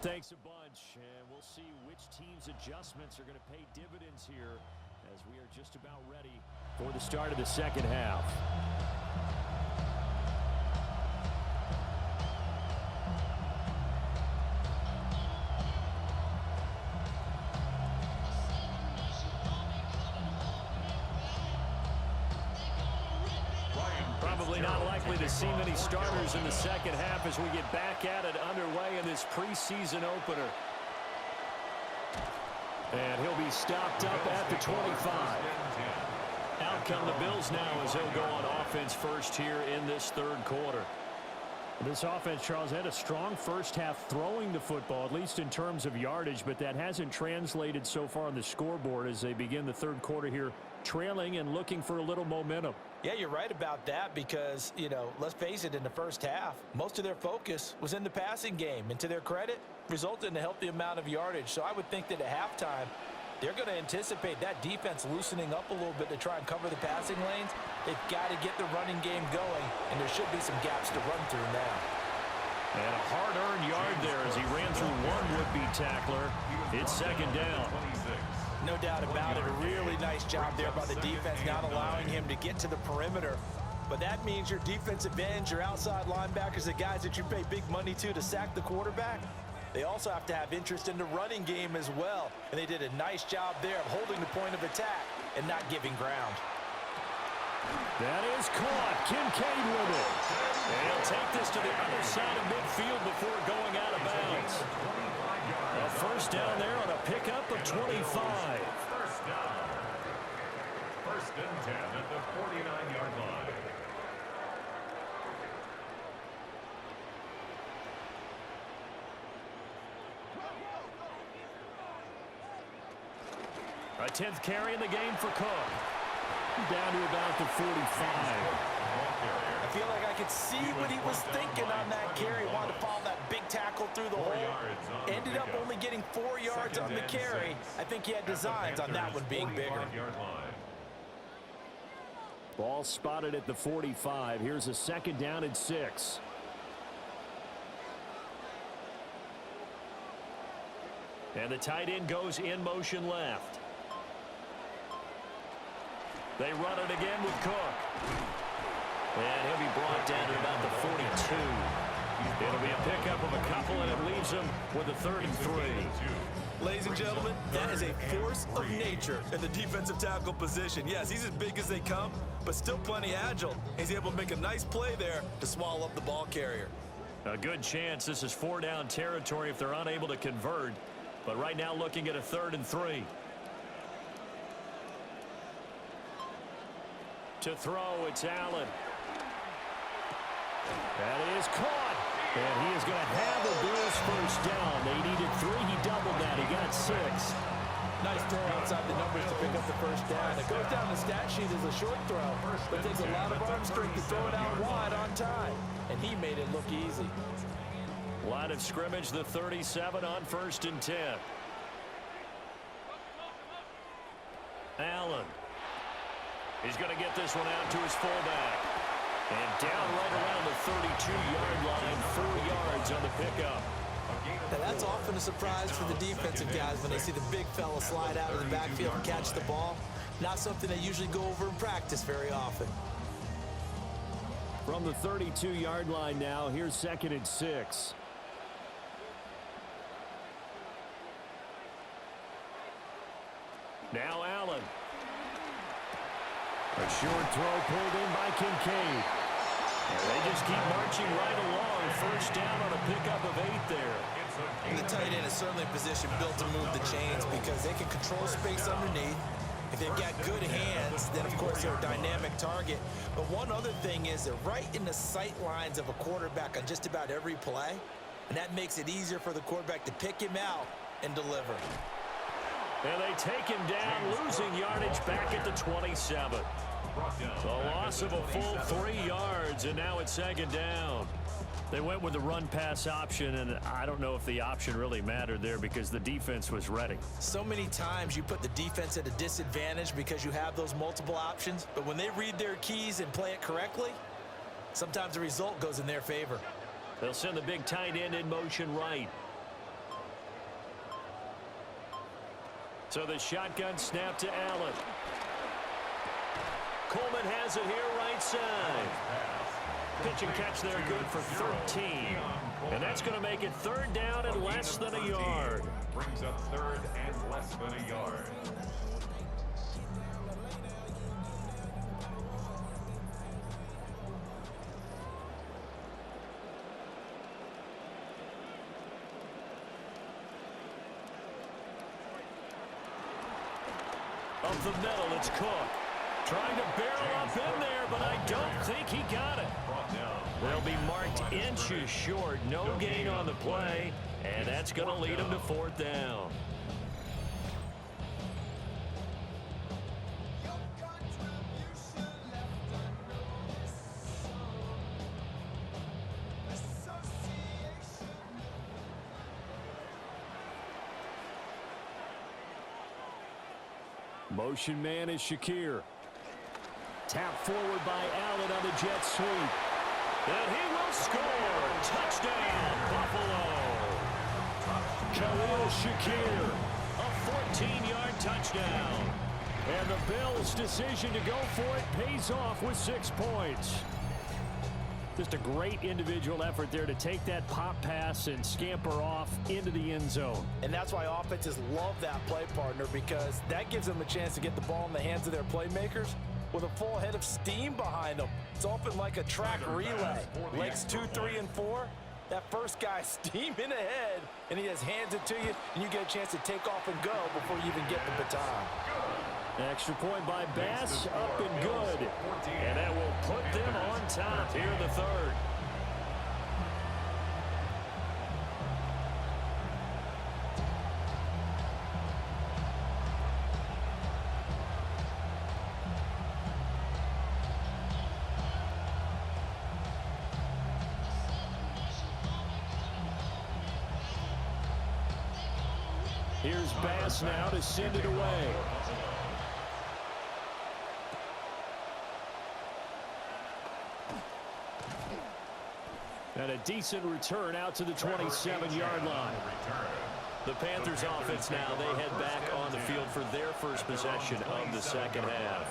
Thanks a bunch, and we'll see which team's adjustments are going to pay dividends here as we are just about ready for the start of the second half. Probably not likely to see many starters in the second half as we get back at it underway in this preseason opener. And he'll be stopped up at the 25. Out come the Bills now as he'll go on offense first here in this third quarter. This offense, Charles, had a strong first half throwing the football, at least in terms of yardage, but that hasn't translated so far on the scoreboard as they begin the third quarter here trailing and looking for a little momentum. Yeah, you're right about that because, let's face it, in the first half, most of their focus was in the passing game. And to their credit, resulted in a healthy amount of yardage. So I would think that at halftime, they're going to anticipate that defense loosening up a little bit to try and cover the passing lanes. They've got to get the running game going, and there should be some gaps to run through now. And a hard-earned yard there as he ran through one would-be tackler. It's second down. No doubt about it. A really nice job there by the defense, not allowing him to get to the perimeter. But that means your defensive ends, your outside linebackers, the guys that you pay big money to sack the quarterback, they also have to have interest in the running game as well. And they did a nice job there of holding the point of attack and not giving ground. That is caught. Kincaid with it. And he'll take this to the other side of midfield before going out of bounds. A first down there on a pickup of 25. First down. First and 10 at the 49-yard line. A 10th carry in the game for Cook. Down to about the 45. I feel like I could see what he was thinking on that carry. Wanted to follow that big tackle through the hole. Ended up only getting 4 yards on the carry. I think he had designs on that one being bigger. Ball spotted at the 45. Here's a second down and 6. And the tight end goes in motion left. They run it again with Cook. And he'll be brought down to about the 42. It'll be a pickup of a couple, and it leaves him with a 3rd and 3. Ladies and gentlemen, that is a force of nature in the defensive tackle position. Yes, he's as big as they come, but still plenty agile. He's able to make a nice play there to swallow up the ball carrier. A good chance this is 4-down territory if they're unable to convert. But right now looking at a 3rd and 3. To throw, it's Allen. That is caught. And he is going to have the Bills first down. They needed 3. He doubled that. He got 6. Nice throw outside the numbers to pick up the first down. It goes down the stat sheet as a short throw, but takes a lot of arm strength to throw it out wide on time. And he made it look easy. Line of scrimmage, the 37 on 1st and 10. Allen. He's going to get this one out to his fullback. And down right around the 32-yard line, 4 yards on the pickup. Now that's often a surprise for the defensive guys when they see the big fella slide out of the backfield and catch the ball. Not something they usually go over in practice very often. From the 32-yard line now, here's 2nd and 6. Now Allen. A short throw pulled in by Kincaid. And they just keep marching right along. First down on a pickup of 8 there. And the tight end is certainly a position built to move the chains because they can control space underneath. If they've got good hands, then of course they're a dynamic target. But one other thing is they're right in the sight lines of a quarterback on just about every play. And that makes it easier for the quarterback to pick him out and deliver. And they take him down, losing yardage back at the 27. So a loss of a full 3 yards, and now it's 2nd down. They went with the run-pass option, and I don't know if the option really mattered there because the defense was ready. So many times you put the defense at a disadvantage because you have those multiple options, but when they read their keys and play it correctly, sometimes the result goes in their favor. They'll send the big tight end in motion right. So the shotgun snap to Allen. Coleman has it here right side. Pitch and catch there good for 13. And that's going to make it third down and less than a yard. Brings up third and less than a yard. Up the middle, it's Cook. Trying to barrel up in there, but I don't think he got it. They'll be marked inches short. No gain on the play, and that's going to lead them to fourth down. Motion man is Shakir. Tap forward by Allen on the jet sweep. And he will score. Touchdown, Buffalo. Khalil Shakir, a 14-yard touchdown. And the Bills' decision to go for it pays off with 6 points. Just a great individual effort there to take that pop pass and scamper off into the end zone. And that's why offenses love that play, partner, because that gives them a chance to get the ball in the hands of their playmakers with a full head of steam behind them. It's often like a track relay. Legs 2, 3, and 4. That first guy steaming ahead, and he just hands it to you, and you get a chance to take off and go before you even get the baton. Extra point by Bass, up and good. And that will put them on top here in the third. Here's Bass now to send it away. And a decent return out to the 27-yard line. The Panthers offense now, they head back on the field for their first possession of the second half.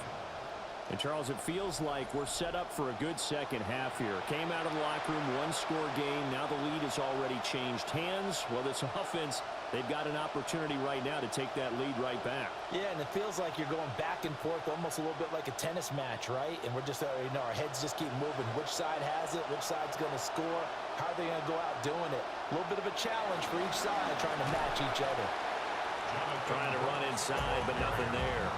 And, Charles, it feels like we're set up for a good second half here. Came out of the locker room, one-score game. Now the lead has already changed hands. Well, this offense, they've got an opportunity right now to take that lead right back. Yeah, and it feels like you're going back and forth almost a little bit like a tennis match, right? And we're just, our heads just keep moving. Which side has it? Which side's going to score? How are they going to go out doing it? A little bit of a challenge for each side trying to match each other. Trying to run inside, but nothing there.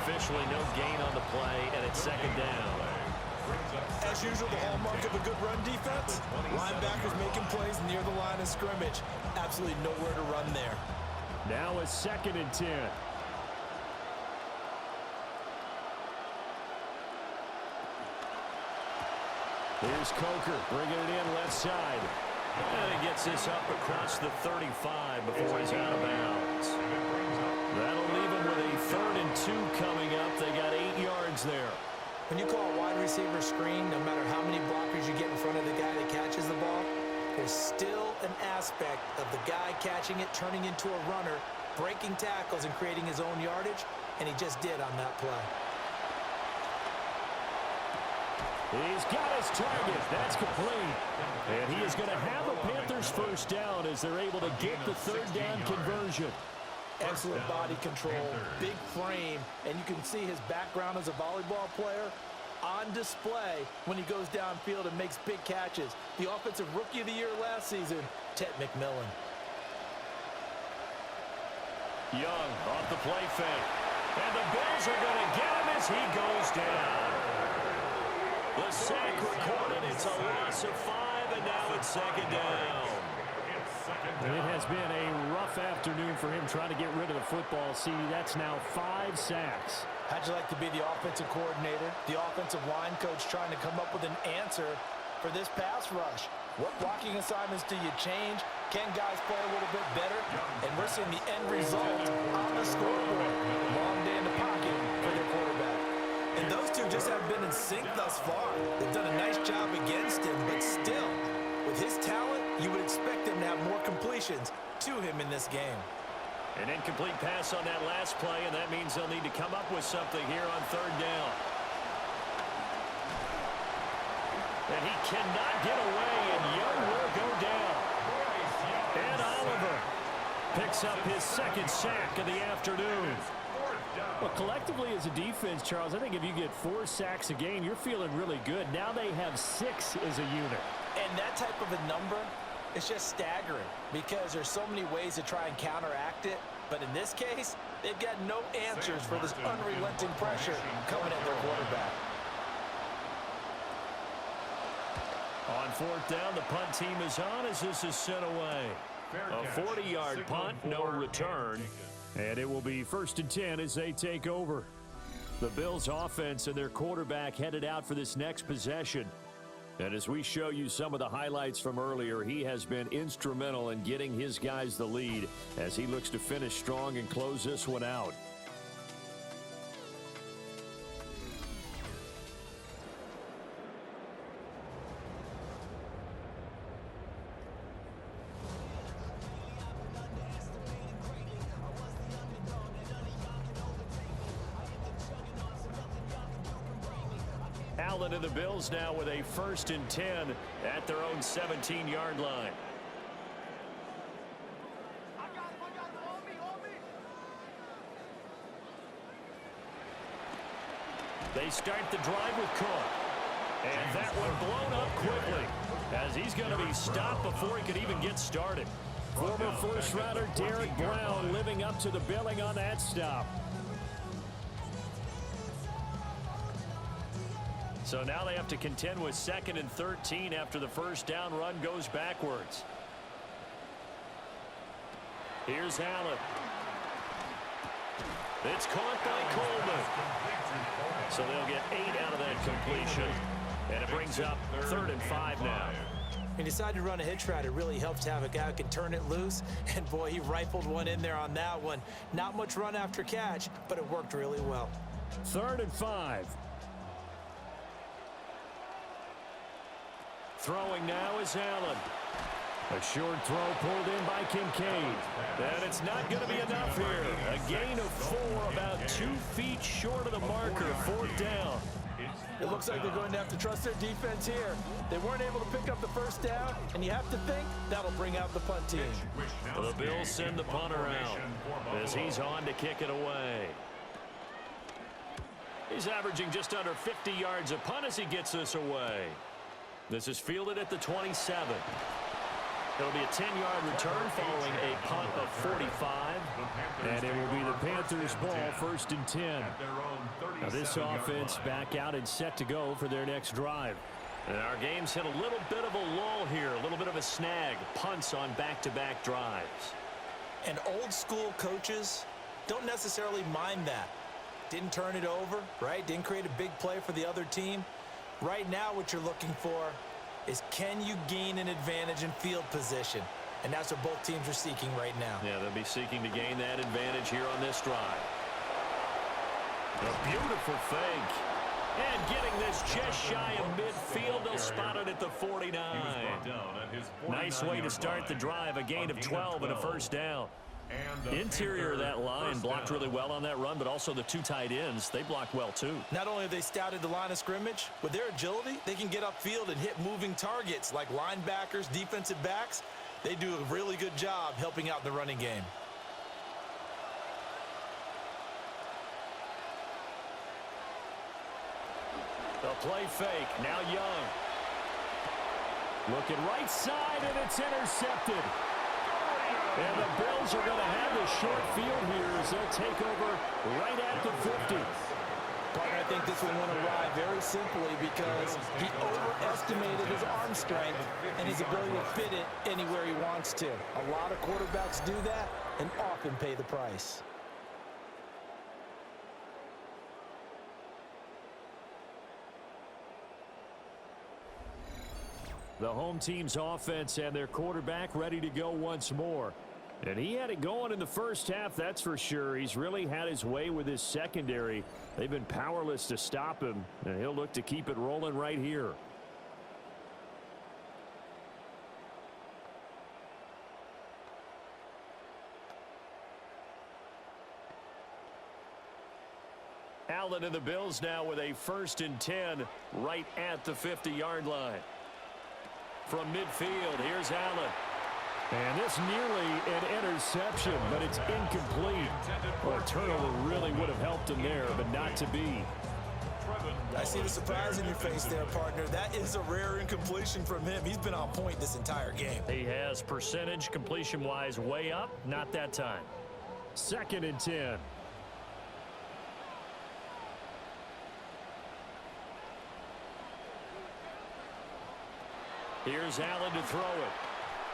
Officially no gain on the play, and it's second down. As usual, the hallmark of a good run defense, linebackers making plays near the line of scrimmage. Absolutely nowhere to run there. Now a 2nd and 10. Here's Coker bringing it in left side. And he gets this up across the 35 before he's out of bounds. That'll leave him with a 3rd and 2 coming up. They got 8 yards there. When you call a wide receiver screen, no matter how many blockers you get in front of the guy that catches the ball, there's still an aspect of the guy catching it, turning into a runner, breaking tackles and creating his own yardage, and he just did on that play. He's got his target. That's complete. And he is going to have a Panthers first down as they're able to get the 3rd down conversion. Excellent body control, big frame, and you can see his background as a volleyball player on display when he goes downfield and makes big catches. The Offensive Rookie of the Year last season, Ted McMillan. Young off the play fake. And the Bills are going to get him as he goes down. The sack recorded. It's a loss of 5, and now it's second down. It has been a rough afternoon for him trying to get rid of the football. See, that's now 5 sacks. How'd you like to be the offensive coordinator, the offensive line coach trying to come up with an answer for this pass rush? What blocking assignments do you change? Can guys play a little bit better? And we're seeing the end result on the scoreboard. Long day in the pocket for their quarterback. And those two just haven't been in sync thus far. They've done a nice job against him, but still, with his talent, you would expect him to have more completions to him in this game. An incomplete pass on that last play, and that means they'll need to come up with something here on third down. And he cannot get away, and Young will go down. And Oliver picks up his second sack of the afternoon. Well, collectively as a defense, Charles, I think if you get 4 sacks a game, you're feeling really good. Now they have 6 as a unit. And that type of a number, it's just staggering because there's so many ways to try and counteract it. But in this case, they've got no answers for this unrelenting pressure coming at their quarterback. On fourth down, the punt team is on as this is sent away. A 40-yard punt, no return. And it will be 1st and 10 as they take over. The Bills offense and their quarterback headed out for this next possession. And as we show you some of the highlights from earlier, he has been instrumental in getting his guys the lead as he looks to finish strong and close this one out. Allen and the Bills now with a 1st and 10 at their own 17-yard line. They start the drive with Cook. And that one blown up quickly as he's going to be stopped before he could even get started. Former first-rounder Derek Brown living up to the billing on that stop. So now they have to contend with 2nd and 13 after the first down run goes backwards. Here's Allen. It's caught by Coleman. So they'll get 8 out of that completion. And it brings up 3rd and 5 now. He decided to run a hitch route. It really helps to have a guy who can turn it loose. And, boy, he rifled one in there on that one. Not much run after catch, but it worked really well. 3rd and 5. Throwing now is Allen. A short throw pulled in by Kincaid. And it's not going to be enough here. A gain of 4, about 2 feet short of the marker. 4th down. It looks like they're going to have to trust their defense here. They weren't able to pick up the first down, and you have to think that'll bring out the punt team. The Bills send the punter out as he's on to kick it away. He's averaging just under 50 yards a punt as he gets this away. This is fielded at the 27. It'll be a 10-yard return following a punt of 45. And it will be the Panthers' ball, 1st and 10. Now this offense back out and set to go for their next drive. And our game's hit a little bit of a lull here, a little bit of a snag. Punts on back-to-back drives. And old-school coaches don't necessarily mind that. Didn't turn it over, right? Didn't create a big play for the other team. Right now what you're looking for is can you gain an advantage in field position? And that's what both teams are seeking right now. Yeah, they'll be seeking to gain that advantage here on this drive. A beautiful fake. And getting this just shy of midfield. They'll spot it at the 49. Nice way to start the drive. A gain of 12 and a first down. Interior of that line blocked really well on that run, but also the 2 tight ends, they blocked well too. Not only have they scouted the line of scrimmage, with their agility, they can get upfield and hit moving targets like linebackers, defensive backs. They do a really good job helping out in the running game. The play fake, now Young. Looking right side, and it's intercepted. And the Bills are going to have the short field here as they'll take over right at the 50. Partner, I think this one went awry very simply because he overestimated his arm strength and his ability to fit it anywhere he wants to. A lot of quarterbacks do that and often pay the price. The home team's offense and their quarterback ready to go once more. And he had it going in the first half, that's for sure. He's really had his way with his secondary. They've been powerless to stop him, and he'll look to keep it rolling right here. Allen and the Bills now with a 1st and 10 right at the 50-yard line. From midfield, here's Allen. And this nearly an interception, but it's incomplete. Well, a turnover really would have helped him there, but not to be. I see the surprise in your face there, partner. That is a rare incompletion from him. He's been on point this entire game. He has percentage completion-wise way up, not that time. 2nd and 10. Here's Allen to throw it.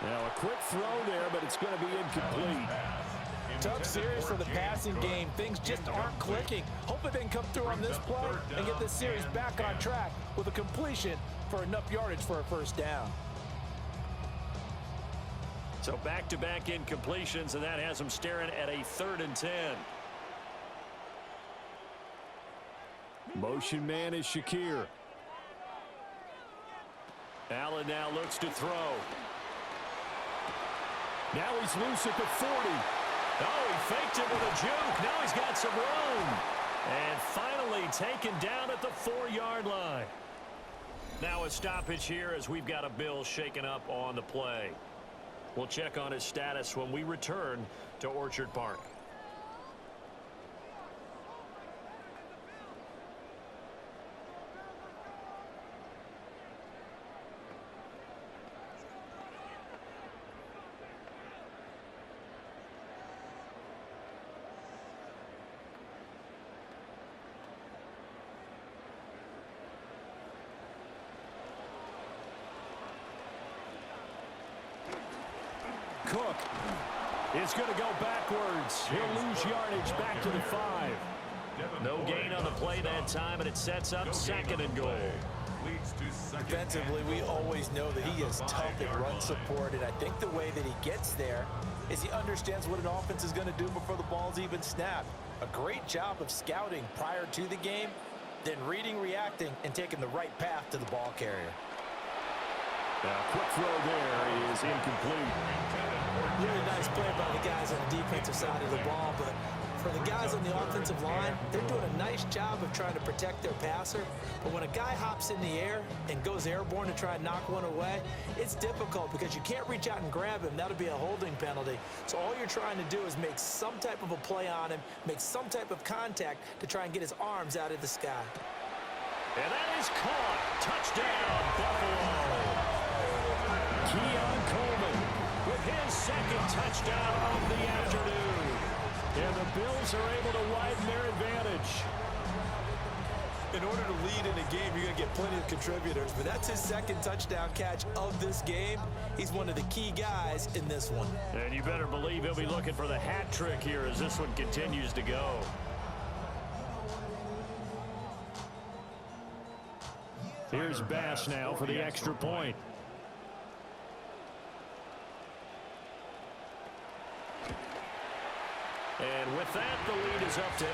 Now, a quick throw there, but it's going to be incomplete. Tough series for the passing game. Things just aren't clicking. Hopefully they can come through on this play and get this series back on track with a completion for enough yardage for a 1st down. So back-to-back incompletions, and that has them staring at a 3rd and 10. Motion man is Shakir. Allen now looks to throw. Now he's loose at the 40. Oh, he faked it with a juke. Now he's got some room. And finally taken down at the 4-yard line. Now a stoppage here as we've got a Bill shaken up on the play. We'll check on his status when we return to Orchard Park. Cook is going to go backwards. He'll lose yardage back to the 5. No gain on the play that time, and it sets up 2nd and goal. Defensively, we always know that he is tough in run support, and I think the way that he gets there is he understands what an offense is going to do before the ball's even snapped. A great job of scouting prior to the game, then reading, reacting, and taking the right path to the ball carrier. Now, quick throw there is incomplete. Really nice play by the guys on the defensive side of the ball, but for the guys on the offensive line, they're doing a nice job of trying to protect their passer. But when a guy hops in the air and goes airborne to try and knock one away, it's difficult because you can't reach out and grab him. That'll be a holding penalty. So all you're trying to do is make some type of a play on him, make some type of contact to try and get his arms out of the sky. And that is caught. Touchdown, Buffalo. Keon Coleman With his 2nd touchdown of the afternoon. And the Bills are able to widen their advantage. In order to lead in a game, you're going to get plenty of contributors, but that's his 2nd touchdown catch of this game. He's one of the key guys in this one. And you better believe he'll be looking for the hat trick here as this one continues to go. Here's Bass now for the extra point. And with that, the lead is up to 8.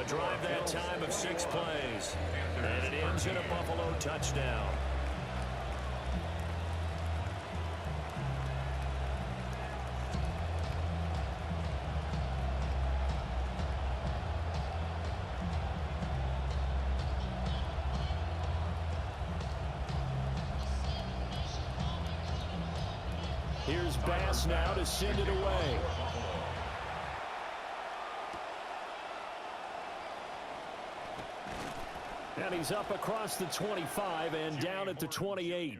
A drive that time of 6 plays. And it ends in a Buffalo touchdown. Here's Bass now to send it away. And he's up across the 25 and down at the 28.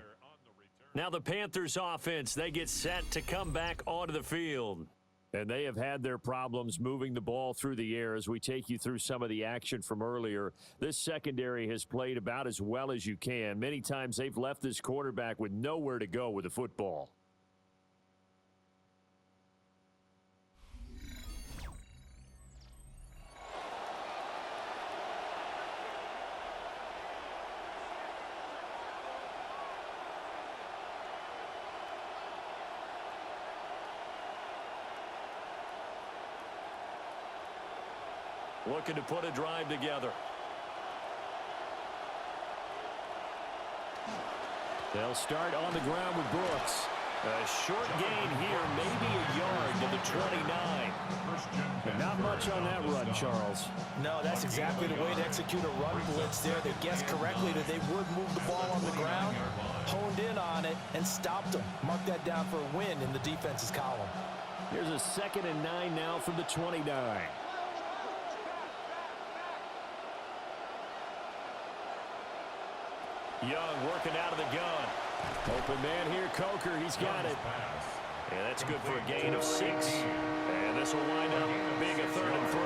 Now the Panthers offense, they get set to come back onto the field. And they have had their problems moving the ball through the air as we take you through some of the action from earlier. This secondary has played about as well as you can. Many times they've left this quarterback with nowhere to go with the football. Looking to put a drive together. They'll start on the ground with Brooks. A short gain here, maybe a yard to the 29. But not much on that run, Charles. No, that's exactly the way to execute a run blitz there. They guessed correctly that they would move the ball on the ground, honed in on it, and stopped them. Mark that down for a win in the defense's column. Here's a 2nd and 9 now from the 29. Young working out of the gun. Open man here, Coker. He's got it. And that's good for a gain of 6. And this will wind up being a 3rd and 3.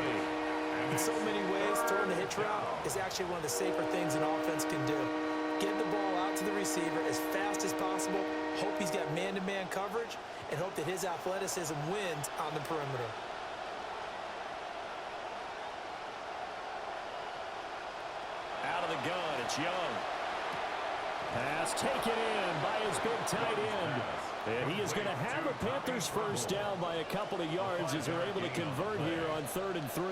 In so many ways, throwing the hitch route is actually one of the safer things an offense can do. Get the ball out to the receiver as fast as possible, hope he's got man-to-man coverage, and hope that his athleticism wins on the perimeter. Out of the gun, it's Young. Pass taken in by his big tight end. And he is going to have a Panthers first down by a couple of yards as they're able to convert here on 3rd and 3.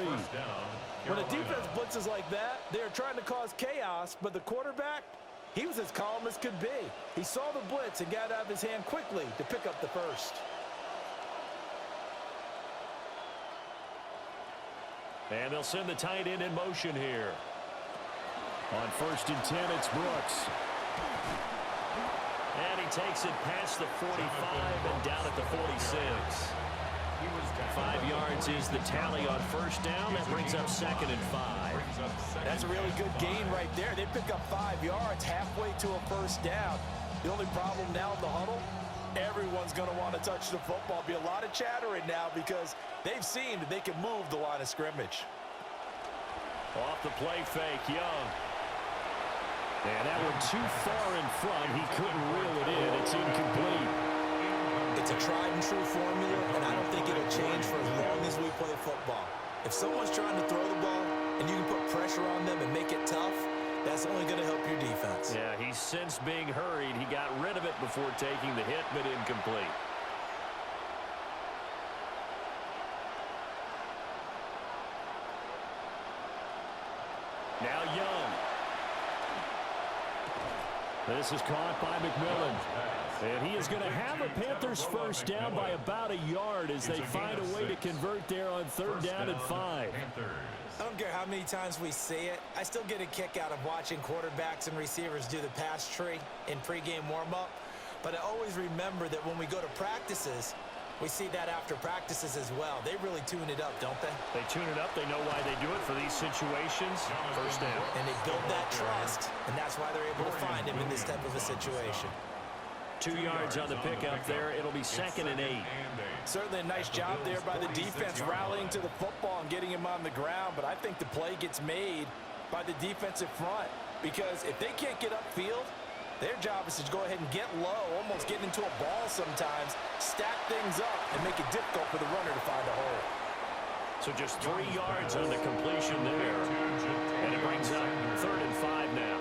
When a defense blitzes like that, they're trying to cause chaos, but the quarterback, he was as calm as could be. He saw the blitz and got out of his hand quickly to pick up the first. And they'll send the tight end in motion here. On 1st and 10, it's Brooks. And he takes it past the 45 and down at the 46. 5 yards is the tally on 1st down. That brings up 2nd and 5. That's a really good gain right there. They pick up 5 yards halfway to a first down. The only problem now in the huddle, everyone's going to want to touch the football. Be a lot of chattering now because they've seen that they can move the line of scrimmage. Off the play fake, Young. And that one too far in front. He couldn't reel it in. It's incomplete. It's a tried and true formula, and I don't think it'll change for as long as we play football. If someone's trying to throw the ball and you can put pressure on them and make it tough, that's only going to help your defense. Yeah, he's since being hurried. He got rid of it before taking the hit, but incomplete. Now Young. This is caught by McMillan. And he is going to have a Panthers first down by about a yard as they find a way to convert there on 3rd down and 5. I don't care how many times we see it. I still get a kick out of watching quarterbacks and receivers do the pass tree in pregame warm-up. But I always remember that when we go to practices, we see that after practices as well. They really tune it up, don't they? They tune it up. They know why they do it for these situations. First down. And they build that trust, and that's why they're able to find him in this type of a situation. 2 yards on the pickup there. It'll be 2nd and 8. Certainly a nice job there by the defense rallying to the football and getting him on the ground, but I think the play gets made by the defensive front because if they can't get upfield, their job is to go ahead and get low, almost get into a ball sometimes, stack things up, and make it difficult for the runner to find a hole. So just 3 yards on the completion there. And it brings up 3rd and 5 now.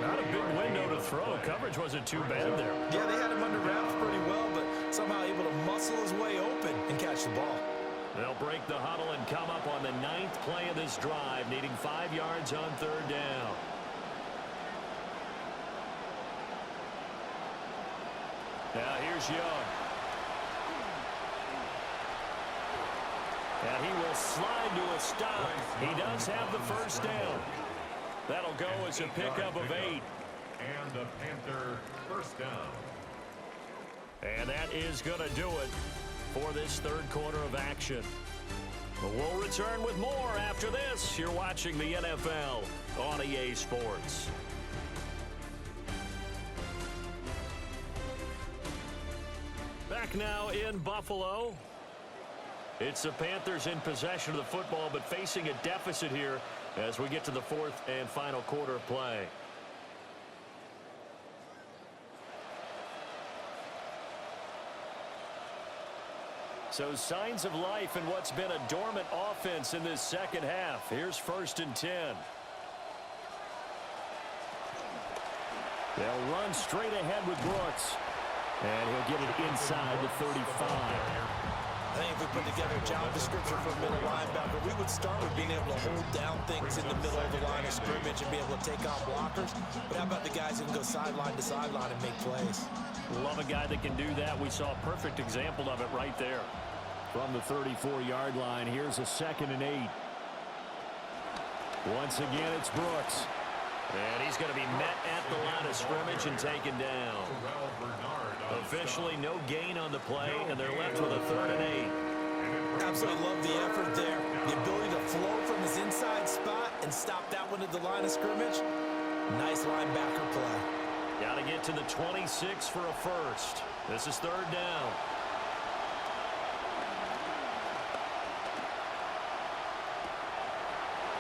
Not a big window to throw. Coverage wasn't too bad there. Yeah, they had him under wraps pretty well, but somehow able to muscle his way open and catch the ball. They'll break the huddle and come up on the 9th play of this drive, needing 5 yards on 3rd down. Now here's Young. And he will slide to a stop. He does have the first down. That'll go as a pickup of 8. And the Panther first down. And that is going to do it for this 3rd quarter of action. We'll return with more after this. You're watching the NFL on EA Sports. Back now in Buffalo. It's the Panthers in possession of the football, but facing a deficit here as we get to the 4th and final quarter of play. So signs of life in what's been a dormant offense in this 2nd half. Here's 1st and 10. They'll run straight ahead with Brooks. And he'll get it inside the 35. I think if we put together a job description for a middle linebacker, we would start with being able to hold down things in the middle of the line of scrimmage and be able to take on blockers. But how about the guys who can go sideline to sideline and make plays? Love a guy that can do that. We saw a perfect example of it right there. From the 34-yard line, here's a 2nd and 8. Once again, it's Brooks. And he's going to be met at the line of scrimmage and taken down. Officially no gain on the play, and they're left with a 3rd and 8. Absolutely love the effort there. The ability to flow from his inside spot and stop that one at the line of scrimmage. Nice linebacker play. Got to get to the 26 for a first. This is 3rd down.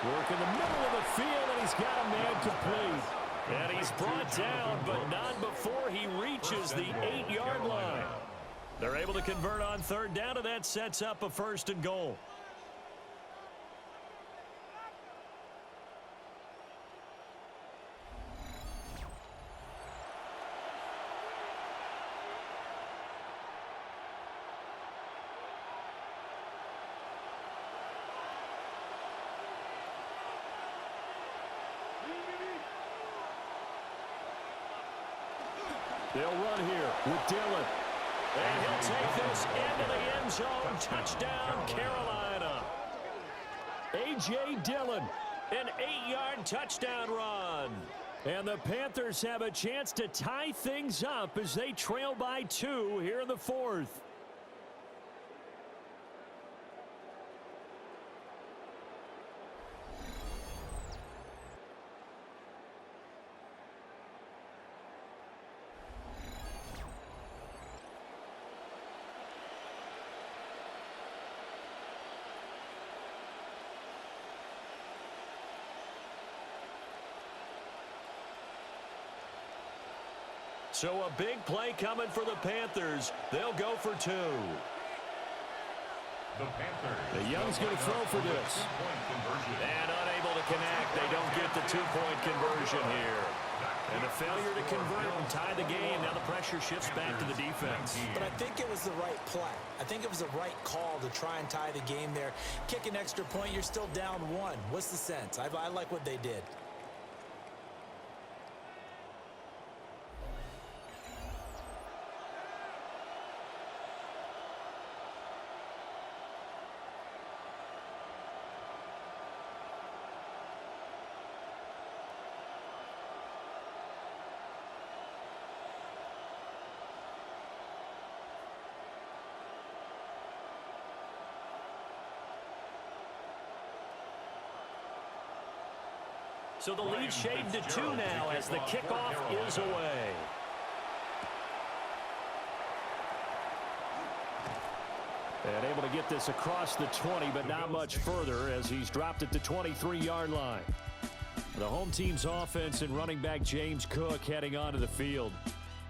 Work in the middle of the field, and he's got a man complete. And he's brought down, but not before he reaches the 8-yard line. They're able to convert on 3rd down, and that sets up a 1st and goal. They'll run here with Dillon. And he'll take this into the end zone. Touchdown, Carolina. A.J. Dillon. An 8-yard touchdown run. And the Panthers have a chance to tie things up as they trail by 2 here in the 4th. So a big play coming for the Panthers. They'll go for 2. The Young's going to throw for this. And unable to connect. They don't get the 2-point conversion here. And a failure to convert and tie the game. Now the pressure shifts back to the defense. But I think it was the right play. I think it was the right call to try and tie the game there. Kick an extra point, you're still down 1. What's the sense? I like what they did. So the lead shaved to 2 now as the kickoff is away. And able to get this across the 20, but not much further as he's dropped at the 23-yard line. The home team's offense and running back James Cook heading onto the field.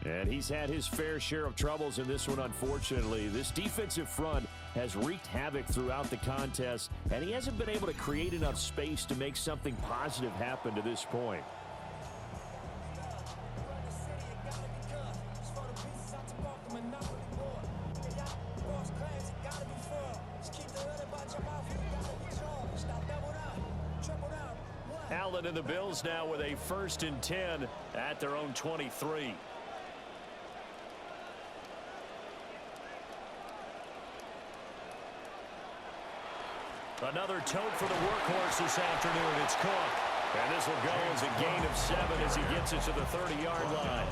And he's had his fair share of troubles in this one, unfortunately. This defensive front has wreaked havoc throughout the contest, and he hasn't been able to create enough space to make something positive happen to this point. Allen and the Bills now with a 1st and 10 at their own 23. Another tote for the workhorse this afternoon. It's Cook. And this will go as a gain of 7 as he gets it to the 30-yard line.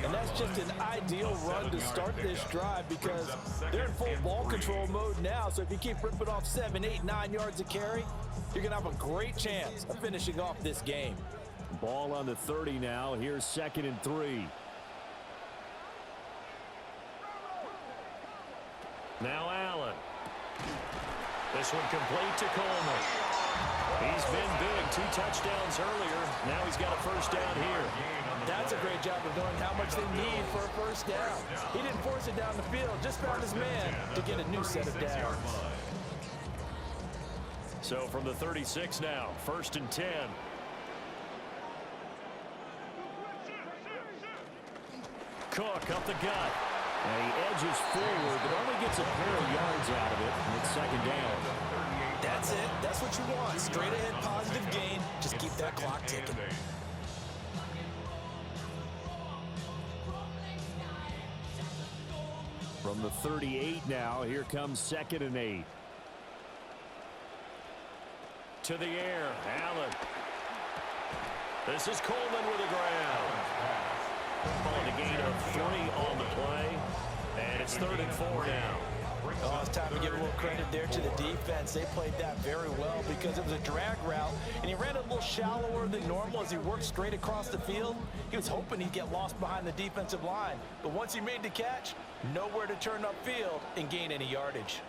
And that's just an ideal run to start this drive because they're in full ball control mode now. So if you keep ripping off 7, 8, 9 yards of carry, you're going to have a great chance of finishing off this game. Ball on the 30 now. Here's 2nd and 3. Now Allen. This one complete to Coleman. He's been big. 2 touchdowns earlier. Now he's got a 1st down here. That's a great job of knowing how much they need for a 1st down. He didn't force it down the field, just found his man to get a new set of downs. So from the 36 now, 1st and 10. Cook up the gut. And he edges forward, but only gets a pair of yards out of it, and it's 2nd down. That's it. That's what you want. Straight ahead positive gain. Just keep that clock ticking. from the 38 now. Here comes 2nd and 8. To the air, Allen. This is Coleman with a ground. Calling a gain of 3 on the play. And it's 3rd and 4 now. Oh, it's time to give a little credit there to the defense. They played that very well because it was a drag route, and he ran a little shallower than normal as he worked straight across the field. He was hoping he'd get lost behind the defensive line, but once he made the catch, nowhere to turn upfield and gain any yardage.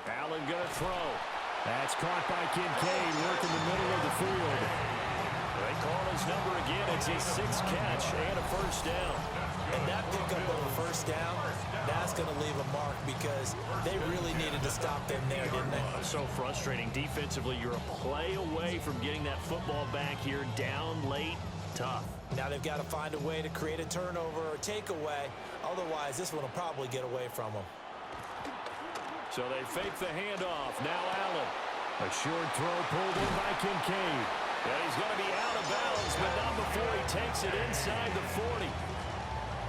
Allen going to throw. That's caught by Kincaid, working the middle of the field. They call his number again. It's his 6th catch and a 1st down. And that pickup of a 1st down, that's going to leave a mark because they really needed to stop them there, didn't they? So frustrating. Defensively, you're a play away from getting that football back here down late. Tough. Now they've got to find a way to create a turnover or takeaway. Otherwise, this one will probably get away from them. So they fake the handoff. Now Allen. A short throw pulled in by Kincaid. And he's going to be out of bounds, but not before he takes it inside the 40.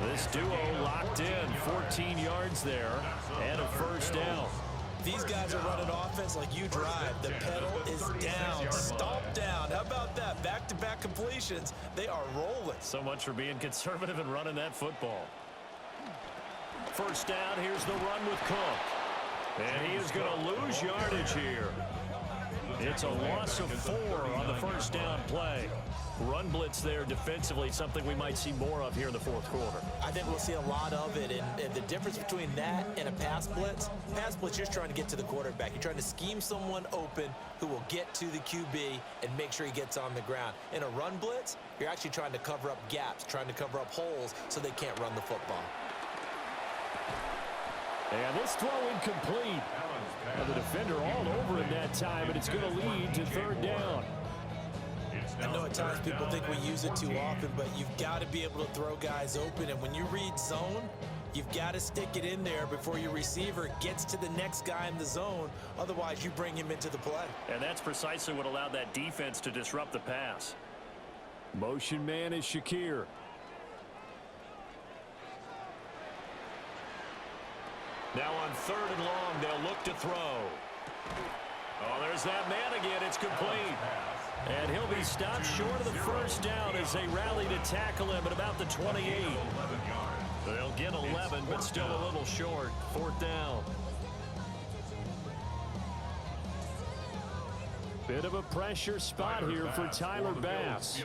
This duo locked in, 14 yards there, and a 1st down. These guys are running offense like you drive. The pedal is down, stomp down. How about that? Back-to-back completions. They are rolling. So much for being conservative and running that football. 1st down, here's the run with Cook. And he is going to lose yardage here. It's a loss of 4 on the 1st down play. Run blitz there defensively, something we might see more of here in the 4th quarter. I think we'll see a lot of it, and the difference between that and a pass blitz, you're trying to get to the quarterback. You're trying to scheme someone open who will get to the QB and make sure he gets on the ground. In a run blitz, you're actually trying to cover up gaps, trying to cover up holes so they can't run the football. And this throw incomplete. And the defender all over him that time, and it's going to lead to 3rd down. I know at times people think we use it too often, but you've got to be able to throw guys open. And when you read zone, you've got to stick it in there before your receiver gets to the next guy in the zone. Otherwise, you bring him into the play. And that's precisely what allowed that defense to disrupt the pass. Motion man is Shakir. Now on 3rd and long, they'll look to throw. Oh, there's that man again. It's complete. And he'll be stopped short of the 1st down as they rally to tackle him at about the 28. They'll get 11, but still a little short. 4th down. Bit of a pressure spot here for Tyler Bass.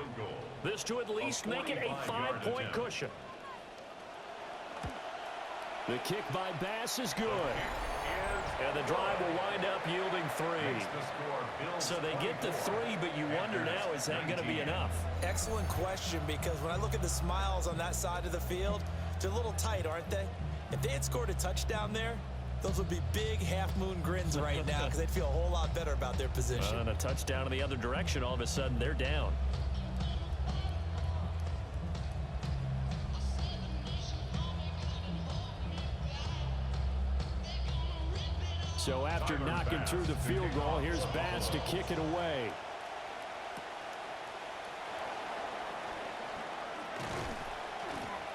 This to at least make it a 5-point cushion. The kick by Bass is good. And the drive will wind up yielding 3. So they get the 3, but you wonder now, is that going to be enough? Excellent question, because when I look at the smiles on that side of the field, they're a little tight, aren't they? If they had scored a touchdown there, those would be big half-moon grins right now because they'd feel a whole lot better about their position. And a touchdown in the other direction, all of a sudden they're down. So after knocking through the field goal, here's Bass to kick it away.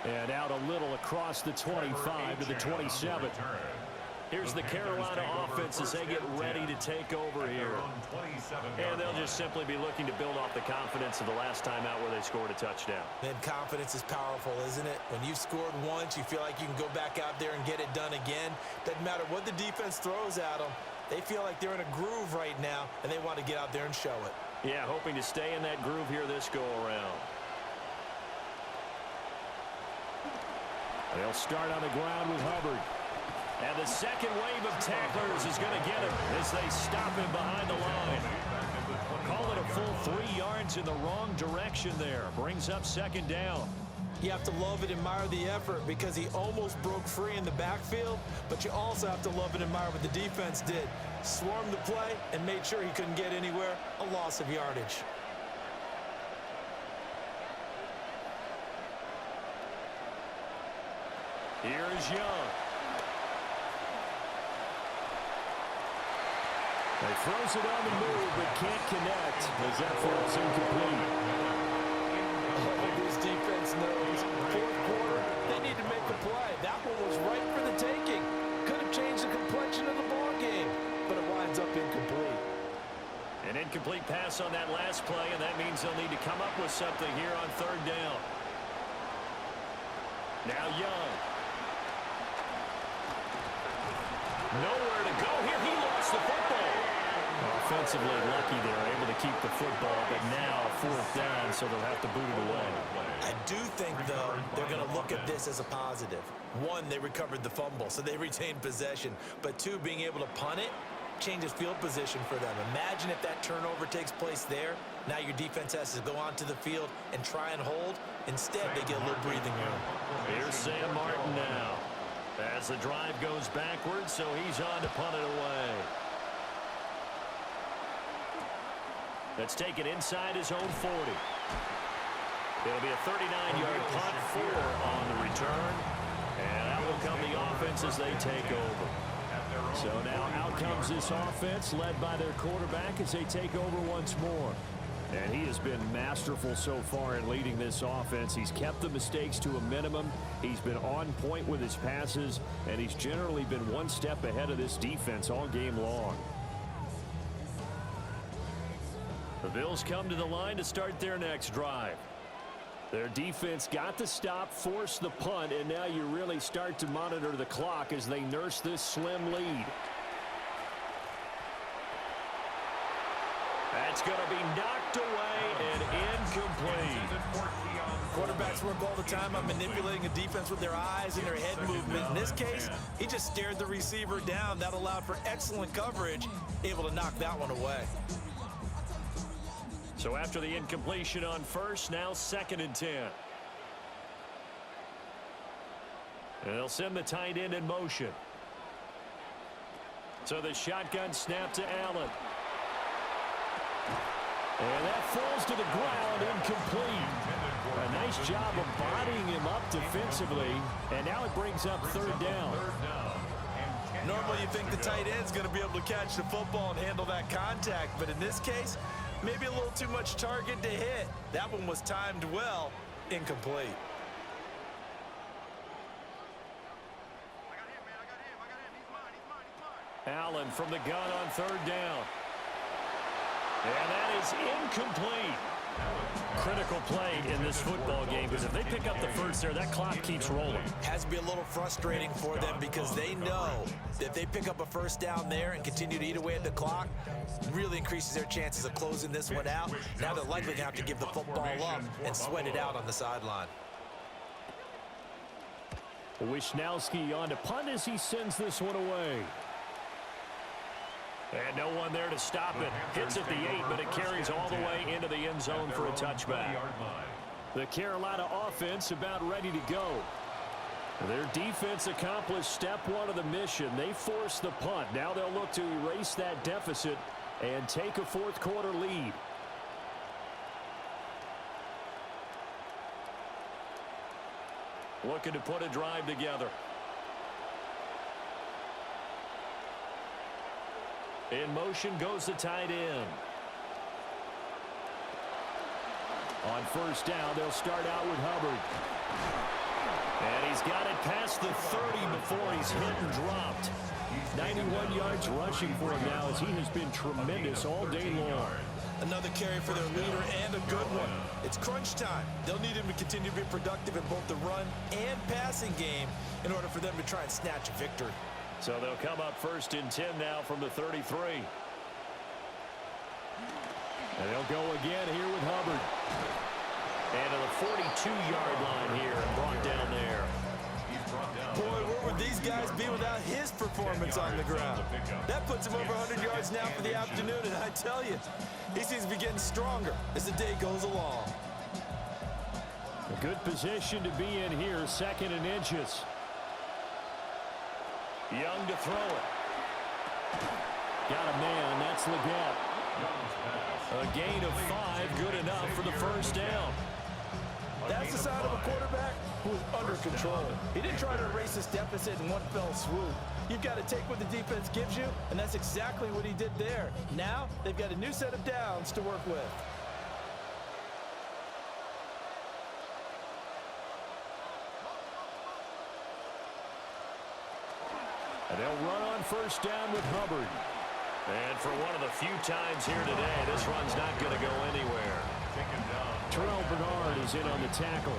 And out a little across the 25 to the 27. Here's the Carolina offense as they get ready to take over here. And they'll just simply be looking to build off the confidence of the last time out where they scored a touchdown. Then confidence is powerful, isn't it? When you've scored once, you feel like you can go back out there and get it done again. Doesn't matter what the defense throws at them. They feel like they're in a groove right now, and they want to get out there and show it. Yeah, hoping to stay in that groove here this go-around. They'll start on the ground with Hubbard. And the second wave of tacklers is going to get him as they stop him behind the line. Call it a full 3 yards in the wrong direction there. Brings up 2nd down. You have to love and admire the effort because he almost broke free in the backfield, but you also have to love and admire what the defense did. Swarmed the play and made sure he couldn't get anywhere. A loss of yardage. Here is Young. He throws it on the move, but can't connect as that throws incomplete. Oh, this defense knows. 4th quarter, they need to make a play. That one was right for the tape. Incomplete pass on that last play, and that means they'll need to come up with something here on third down. Now Young. Nowhere to go here. He lost the football. Offensively lucky they're able to keep the football, but now fourth down, so they'll have to boot it away. I do think, though, they're going to look at this as a positive. One, they recovered the fumble, so they retained possession. But two, being able to punt it changes field position for them. Imagine if that turnover takes place there. Now your defense has to go onto the field and try and hold. Instead, they get a little breathing room. Here's Sam Martin now. As the drive goes backwards, so he's on to punt it away. Let's take it inside his own 40. It'll be a 39-yard punt, 4 on the return. And out will come the offense as they take over. So now out comes this offense led by their quarterback as they take over once more. And he has been masterful so far in leading this offense. He's kept the mistakes to a minimum. He's been on point with his passes, and he's generally been one step ahead of this defense all game long. The Bills come to the line to start their next drive. Their defense got the stop, forced the punt, and now you really start to monitor the clock as they nurse this slim lead. That's going to be knocked away and incomplete. Quarterbacks work all the time on manipulating a defense with their eyes and their head movement. In this case, he just stared the receiver down. That allowed for excellent coverage, able to knock that one away. So after the incompletion on first, now 2nd and 10. And they'll send the tight end in motion. So the shotgun snap to Allen. And that falls to the ground, incomplete. A nice job of bodying him up defensively, and now it brings up 3rd down. Normally you think the tight end's going to be able to catch the football and handle that contact, but in this case, maybe a little too much target to hit. That one was timed well, incomplete. Allen from the gun on 3rd down. And that is incomplete. Critical play in this football game, because if they pick up the first there, that clock keeps rolling. Has to be a little frustrating for them because they know that if they pick up a first down there and continue to eat away at the clock, really increases their chances of closing this one out. Now they're likely going to have to give the football up and sweat it out on the sideline. Wisnowski on to punt as he sends this one away. And no one there to stop it. Hits at the 8, but it carries all the way into the end zone for a touchback. The Carolina offense about ready to go. Their defense accomplished step 1 of the mission. They forced the punt. Now they'll look to erase that deficit and take a 4th quarter lead. Looking to put a drive together. In motion goes the tight end. On 1st down, they'll start out with Hubbard. And he's got it past the 30 before he's hit and dropped. 91 yards rushing for him now as he has been tremendous all day long. Another carry for their leader and a good one. It's crunch time. They'll need him to continue to be productive in both the run and passing game in order for them to try and snatch a victory. So they'll come up 1st and 10 now from the 33. And they'll go again here with Hubbard. And to the 42-yard line here and brought down there. Boy, where would these guys be without his performance on the ground? That puts him over 100 yards now for the afternoon, and I tell you, he seems to be getting stronger as the day goes along. A good position to be in here, 2nd and inches. Young to throw it. Got a man, that's Leggett. A gain of 5, good enough for the 1st down. That's the sign of a quarterback who's under control. He didn't try to erase this deficit in one fell swoop. You've got to take what the defense gives you, and that's exactly what he did there. Now, they've got a new set of downs to work with. And they'll run on 1st down with Hubbard. And for one of the few times here today, this run's not going to go anywhere. Terrell Bernard is in on the tackle.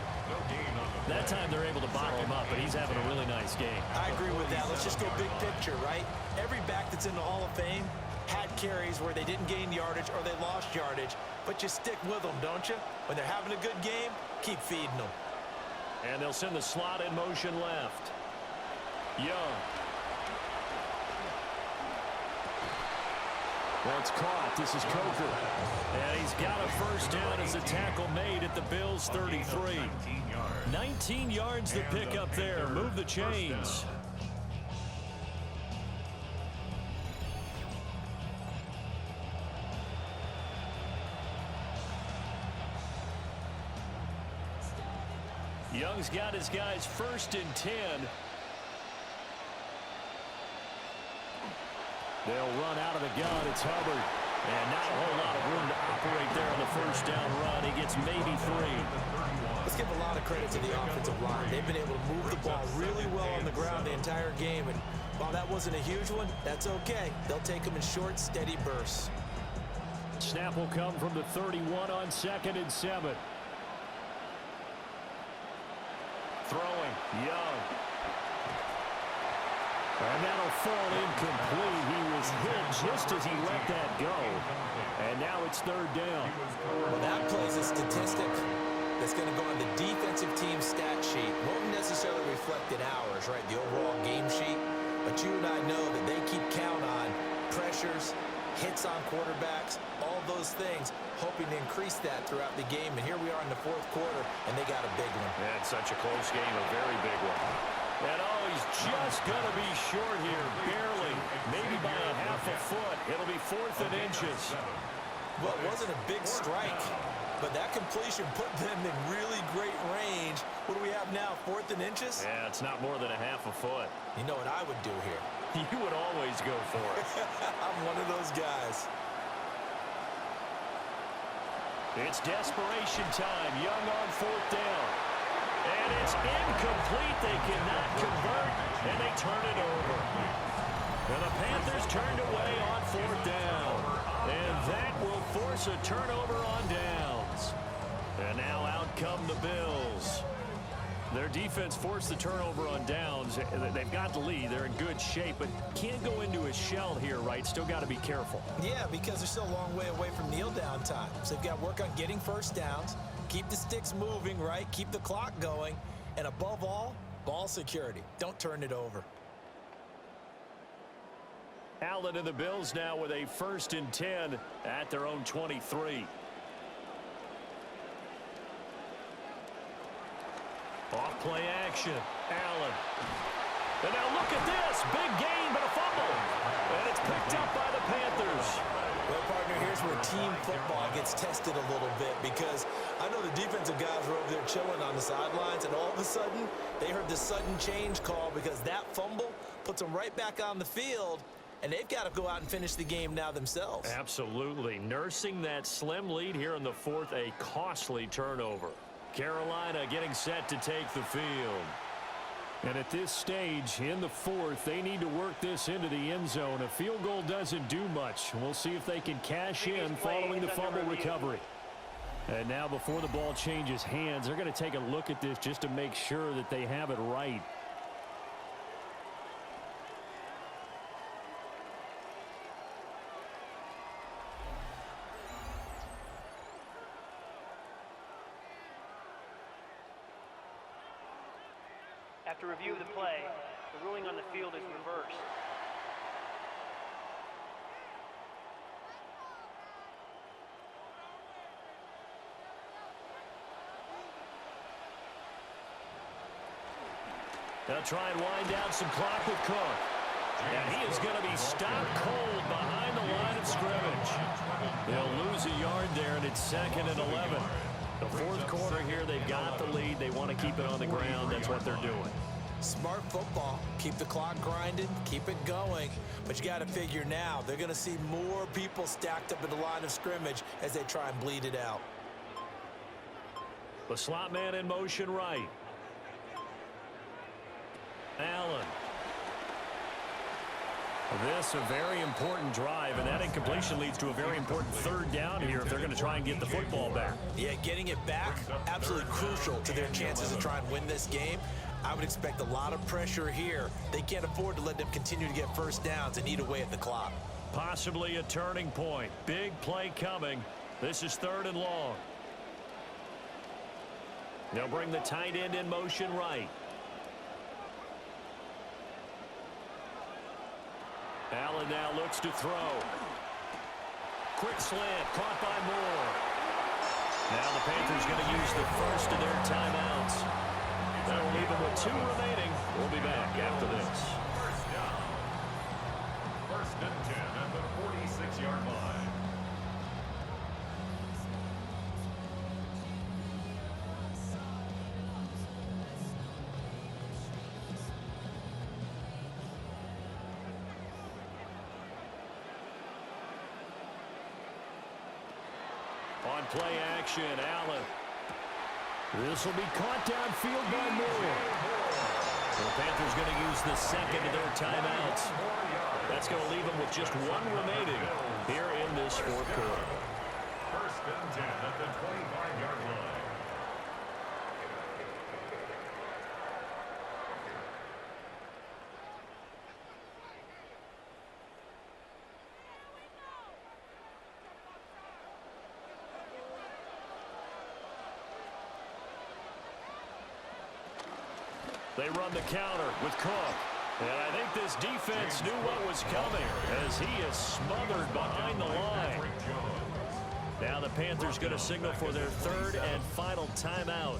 That time they're able to bottle him up, but he's having a really nice game. I agree with that. Let's just go big picture, right? Every back that's in the Hall of Fame had carries where they didn't gain yardage or they lost yardage, but you stick with them, don't you? When they're having a good game, keep feeding them. And they'll send the slot in motion left. Young. Well, it's caught. This is Coker. And he's got a first down as the tackle made at the Bills' 33. 19 yards the pick up there. Move the chains. Young's got his guys first and 10. They'll run out of the gun. It's Hubbard. And not a whole lot of room to operate there on the first down run. He gets maybe 3. Let's give a lot of credit to the offensive line. They've been able to move the ball really well on the ground the entire game. And while that wasn't a huge one, that's okay. They'll take them in short, steady bursts. Snap will come from the 31 on 2nd and 7. Throwing. Young. And that'll fall incomplete. He was hit just as he let that go. And now it's 3rd down. Well, that plays a statistic that's going to go on the defensive team stat sheet. Won't necessarily reflect in ours, right, the overall game sheet. But you and I know that they keep count on pressures, hits on quarterbacks, all those things, hoping to increase that throughout the game. And here we are in the 4th quarter, and they got a big one. And such a close game, a very big one. And oh, he's just going to be short here, barely, maybe by a half a foot. It'll be 4th and inches. Well, it wasn't a big strike, but that completion put them in really great range. What do we have now, 4th and inches? Yeah, it's not more than a half a foot. You know what I would do here? You would always go for it. I'm one of those guys. It's desperation time. Young on 4th down. And it's incomplete. They cannot convert, and they turn it over. And the Panthers turned away on 4th down. And that will force a turnover on downs. And now out come the Bills. Their defense forced the turnover on downs. They've got the lead. They're in good shape, but can't go into a shell here, right? Still got to be careful. Yeah, because they're still a long way away from kneel down time. So they've got to work on getting first downs, keep the sticks moving, right? Keep the clock going. And above all, ball security. Don't turn it over. Allen and the Bills now with a 1st and 10 at their own 23. Off play action. Allen. And now look at this. Big gain, but a fumble. And it's picked up by the Panthers. Well, partner, here's where team football gets tested a little bit, because I know the defensive guys were over there chilling on the sidelines, and all of a sudden, they heard the sudden change call because that fumble puts them right back on the field, and they've got to go out and finish the game now themselves. Absolutely. Nursing that slim lead here in the 4th, a costly turnover. Carolina getting set to take the field. And at this stage, in the 4th, they need to work this into the end zone. A field goal doesn't do much. We'll see if they can cash in following the fumble recovery. And now before the ball changes hands, they're going to take a look at this just to make sure that they have it right. After review of the play, the ruling on the field is reversed. They'll try and wind down some clock with Cook. And he is going to be stopped cold behind the line of scrimmage. They'll lose a yard there, and it's 2nd and 11. The 4th quarter here, they've got the lead. They want to keep it on the ground. That's what they're doing. Smart football. Keep the clock grinding. Keep it going. But you got to figure now, they're going to see more people stacked up at the line of scrimmage as they try and bleed it out. The slot man in motion right. Allen. This a very important drive, and that incompletion leads to a very important third down here if they're going to try and get the football back. Yeah, getting it back, absolutely crucial to their chances to try and win this game. I would expect a lot of pressure here. They can't afford to let them continue to get first downs and eat away at the clock. Possibly a turning point. Big play coming. This is 3rd and long. They'll bring the tight end in motion right. Allen now looks to throw. Quick slant, caught by Moore. Now the Panthers going to use the first of their timeouts. That'll leave them with 2 remaining. We'll be back after this. First down. 1st and 10 at the 46-yard line. On play action, Allen. This will be caught downfield by Moore. The Panthers going to use the second of their timeouts. That's going to leave them with just 1 remaining here in this 4th quarter. 1st and 10 at the 25-yard line. They run the counter with Cook. And I think this defense knew what was coming as he is smothered behind the line. Now the Panthers going to signal for their 3rd and final timeout.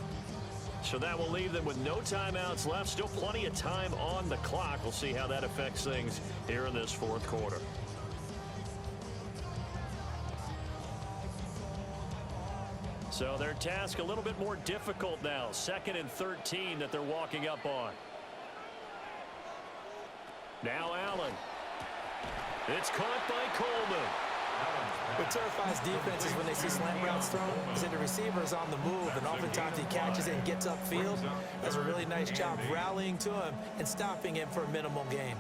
So that will leave them with no timeouts left. Still plenty of time on the clock. We'll see how that affects things here in this 4th quarter. So their task a little bit more difficult now. 2nd and 13 that they're walking up on. Now Allen. It's caught by Coleman. What terrifies defenses when they see slant routes thrown is that the receiver is on the move, and oftentimes he catches it and gets upfield. Does a really nice job rallying to him and stopping him for a minimal gain.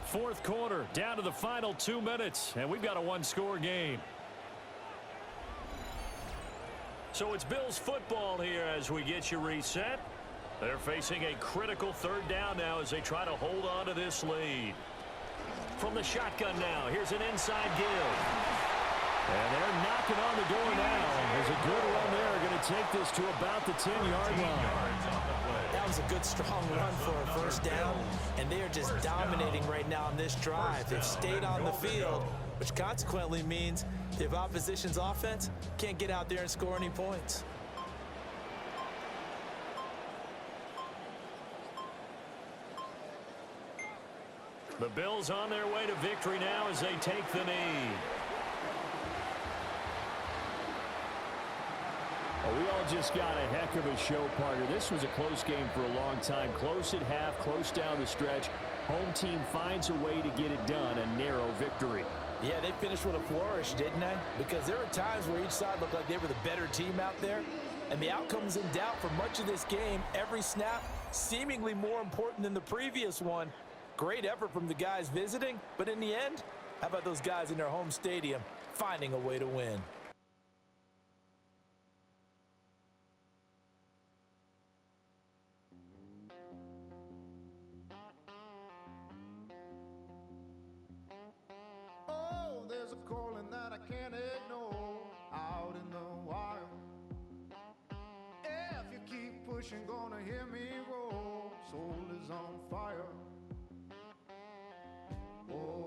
Fourth quarter, down to the final 2 minutes, and we've got a 1-score game. So it's Bills football here as we get you reset. They're facing a critical 3rd down now as they try to hold on to this lead. From the shotgun now, here's an inside give. And they're knocking on the door now. There's a good run there, going to take this to about the 10-yard line. That was a good, strong run for a 1st down, and they are just dominating right now on this drive. They've stayed on the field, which consequently means the opposition's offense can't get out there and score any points. The Bills on their way to victory now as they take the knee. Well, we all just got a heck of a show, partner. This was a close game for a long time. Close at half, close down the stretch. Home team finds a way to get it done, a narrow victory. Yeah, they finished with a flourish, didn't they? Because there were times where each side looked like they were the better team out there. And the outcome was in doubt for much of this game. Every snap seemingly more important than the previous one. Great effort from the guys visiting. But in the end, how about those guys in their home stadium finding a way to win? There's a calling that I can't ignore out in the wild. If you keep pushing, gonna hear me roar. Soul is on fire. Oh.